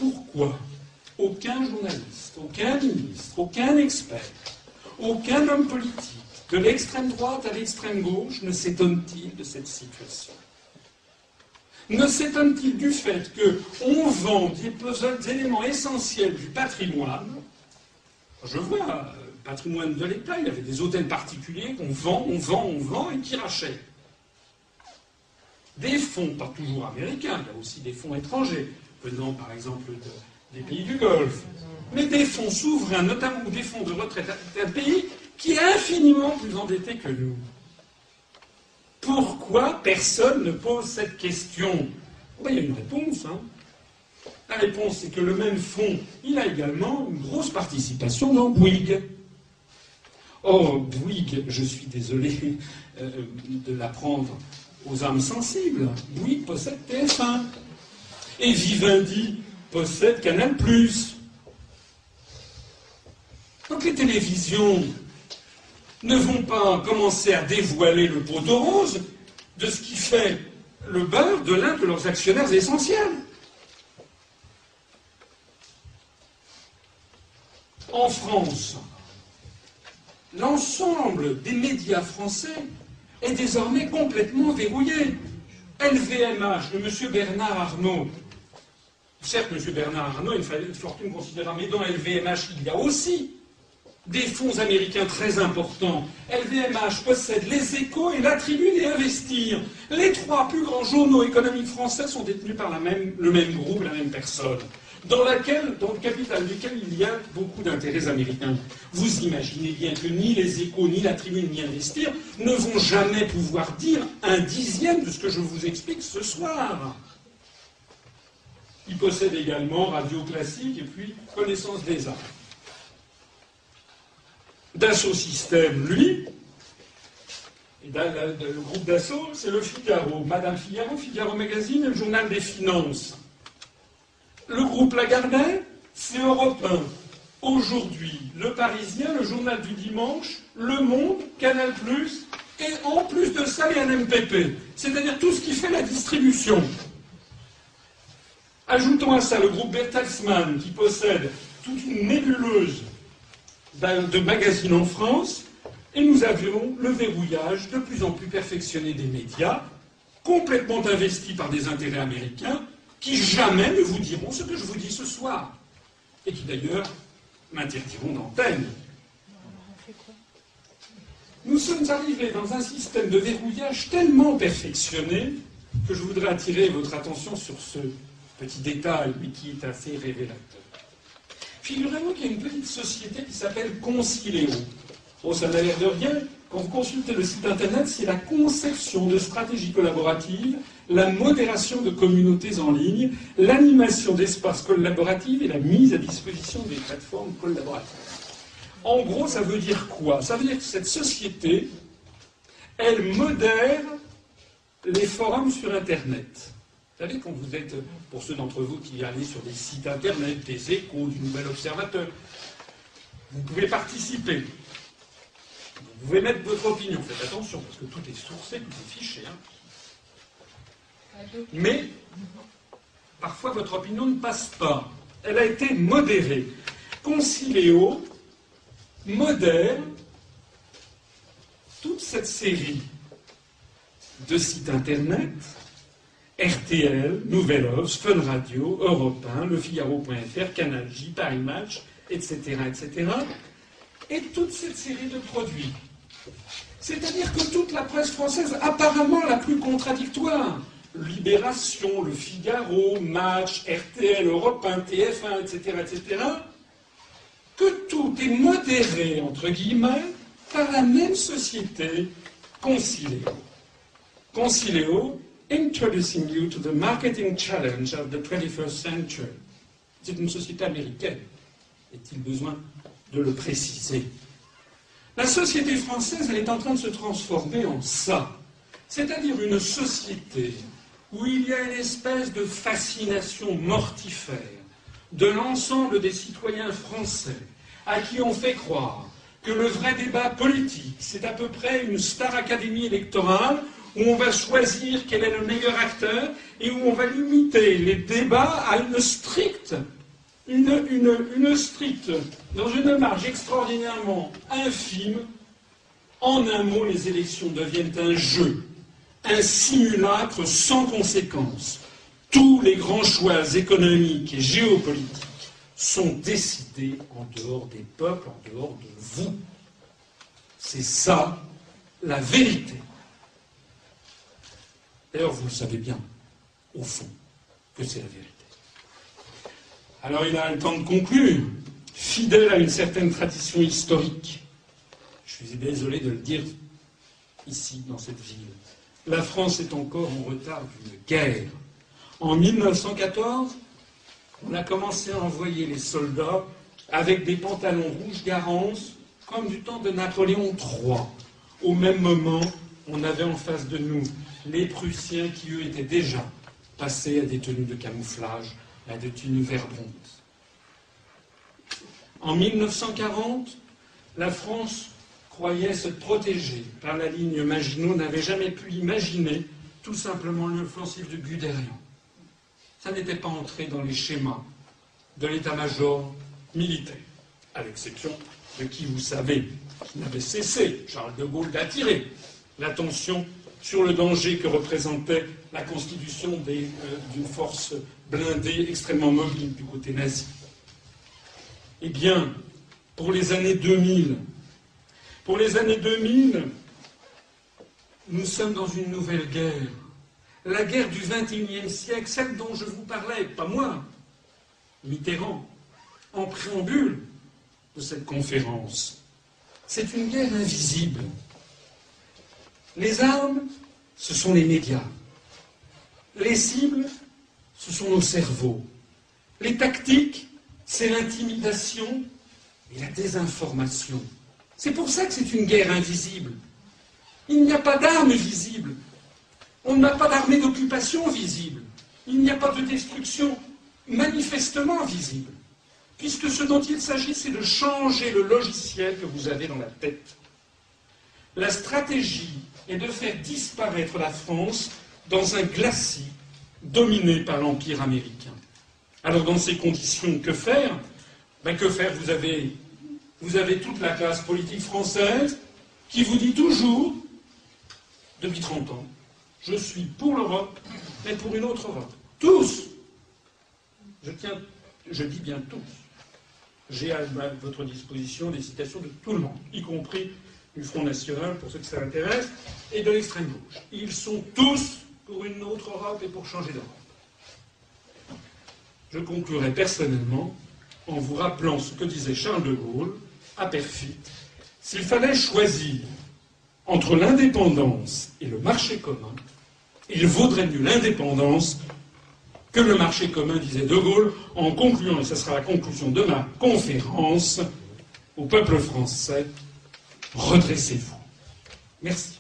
Pourquoi aucun journaliste, aucun ministre, aucun expert, aucun homme politique, de l'extrême droite à l'extrême gauche, ne s'étonne-t-il de cette situation? Ne s'étonne-t-il du fait qu'on vend des éléments essentiels du patrimoine? Je vois, le patrimoine de l'État, il y avait des hôtels particuliers qu'on vend et qui rachètent. Des fonds, pas toujours américains, il y a aussi des fonds étrangers, venant par exemple des pays du Golfe, mais des fonds souverains, notamment des fonds de retraite d'un pays qui est infiniment plus endetté que nous. Pourquoi personne ne pose cette question? Il y a une réponse. La réponse, c'est que le même fonds, il a également une grosse participation dans Bouygues. Or, Bouygues, je suis désolé de l'apprendre aux âmes sensibles, Bouygues possède TF1. Et Vivendi possède Canal+. Donc les télévisions ne vont pas commencer à dévoiler le pot rose de ce qui fait le beurre de l'un de leurs actionnaires essentiels. En France, l'ensemble des médias français est désormais complètement verrouillé. LVMH, de M. Bernard Arnault. Certes, M. Bernard Arnault a une fortune considérable, mais dans LVMH, il y a aussi des fonds américains très importants. LVMH possède les Échos et la Tribune et Investir. Les trois plus grands journaux économiques français sont détenus par le même groupe, la même personne, dans le capital duquel il y a beaucoup d'intérêts américains. Vous imaginez bien que ni les Échos, ni la Tribune, ni Investir ne vont jamais pouvoir dire un dixième de ce que je vous explique ce soir. Il possède également Radio Classique et puis Connaissance des Arts. Dassault Systèmes, lui, et le groupe Dassault, c'est le Figaro, Madame Figaro, Figaro Magazine et le Journal des Finances. Le groupe Lagardère, c'est Europe 1. Aujourd'hui, Le Parisien, le Journal du Dimanche, Le Monde, Canal+, et en plus de ça, il y a un MPP, c'est-à-dire tout ce qui fait la distribution. Ajoutons à ça le groupe Bertelsmann, qui possède toute une nébuleuse de magazines en France, et nous avions le verrouillage de plus en plus perfectionné des médias, complètement investis par des intérêts américains, qui jamais ne vous diront ce que je vous dis ce soir, et qui d'ailleurs m'interdiront d'antenne. Nous sommes arrivés dans un système de verrouillage tellement perfectionné que je voudrais attirer votre attention sur ce petit détail, mais qui est assez révélateur. Figurez-vous qu'il y a une petite société qui s'appelle Consileo. Bon, ça n'a l'air de rien. Quand vous consultez le site internet, c'est la conception de stratégies collaboratives, la modération de communautés en ligne, l'animation d'espaces collaboratifs et la mise à disposition des plateformes collaboratives. En gros, ça veut dire quoi? Ça veut dire que cette société, elle modère les forums sur Internet. Vous savez, quand vous êtes, pour ceux d'entre vous qui allez sur des sites internet, des Échos, du Nouvel Observateur, vous pouvez participer. Vous pouvez mettre votre opinion. Faites attention, parce que tout est sourcé, tout est fiché. Mais, parfois, votre opinion ne passe pas. Elle a été modérée. Consileo modère toute cette série de sites internet, RTL, Nouvelle Obs, Fun Radio, Europe 1, Le Figaro.fr, Canal J, Paris Match, etc., etc., et toute cette série de produits. C'est-à-dire que toute la presse française, apparemment la plus contradictoire, Libération, Le Figaro, Match, RTL, Europe 1, TF1, etc., etc., que tout est modéré, entre guillemets, par la même société, Consileo. Consileo, introducing you to the marketing challenge of the 21st century. C'est une société américaine. Est-il besoin de le préciser? La société française, elle est en train de se transformer en ça. C'est-à-dire une société où il y a une espèce de fascination mortifère de l'ensemble des citoyens français à qui on fait croire que le vrai débat politique, c'est à peu près une star académie électorale où on va choisir quel est le meilleur acteur et où on va limiter les débats à une stricte, dans une marge extraordinairement infime. En un mot, les élections deviennent un jeu, un simulacre sans conséquence. Tous les grands choix économiques et géopolitiques sont décidés en dehors des peuples, en dehors de vous. C'est ça, la vérité. D'ailleurs, vous le savez bien, au fond, que c'est la vérité. Alors il a le temps de conclure, fidèle à une certaine tradition historique. Je suis désolé de le dire ici, dans cette ville. La France est encore en retard d'une guerre. En 1914, on a commencé à envoyer les soldats avec des pantalons rouges Garance, comme du temps de Napoléon III. Au même moment, on avait en face de nous les Prussiens qui, eux, étaient déjà passés à des tenues de camouflage, à des tenues vert bronze. En 1940, la France croyait se protéger par la ligne Maginot, n'avait jamais pu imaginer tout simplement l'offensive de Guderian. Ça n'était pas entré dans les schémas de l'état-major militaire, à l'exception de qui, vous savez, qui n'avait cessé, Charles de Gaulle, d'attirer l'attention sur le danger que représentait la constitution d'une force blindée extrêmement mobile du côté nazi. Eh bien, pour les années 2000, nous sommes dans une nouvelle guerre. La guerre du XXIe siècle, celle dont je vous parlais, pas moi, Mitterrand, en préambule de cette conférence. C'est une guerre invisible. Les armes, ce sont les médias. Les cibles, ce sont nos cerveaux. Les tactiques, c'est l'intimidation et la désinformation. C'est pour ça que c'est une guerre invisible. Il n'y a pas d'armes visibles. On n'a pas d'armée d'occupation visible. Il n'y a pas de destruction manifestement visible. Puisque ce dont il s'agit, c'est de changer le logiciel que vous avez dans la tête. La stratégie est de faire disparaître la France dans un glacis dominé par l'Empire américain. Alors dans ces conditions, que faire? Que faire? Vous avez toute la classe politique française qui vous dit toujours, depuis 30 ans, je suis pour l'Europe, mais pour une autre Europe. Tous! Je dis bien tous. J'ai à votre disposition des citations de tout le monde, y compris du Front National, pour ceux que ça intéresse, et de l'extrême gauche. Ils sont tous pour une autre Europe et pour changer d'Europe. Je conclurai personnellement en vous rappelant ce que disait Charles de Gaulle à Perfit. S'il fallait choisir entre l'indépendance et le marché commun, il vaudrait mieux l'indépendance que le marché commun, disait de Gaulle, en concluant, et ce sera la conclusion de ma conférence, au peuple français, redressez-vous. Merci.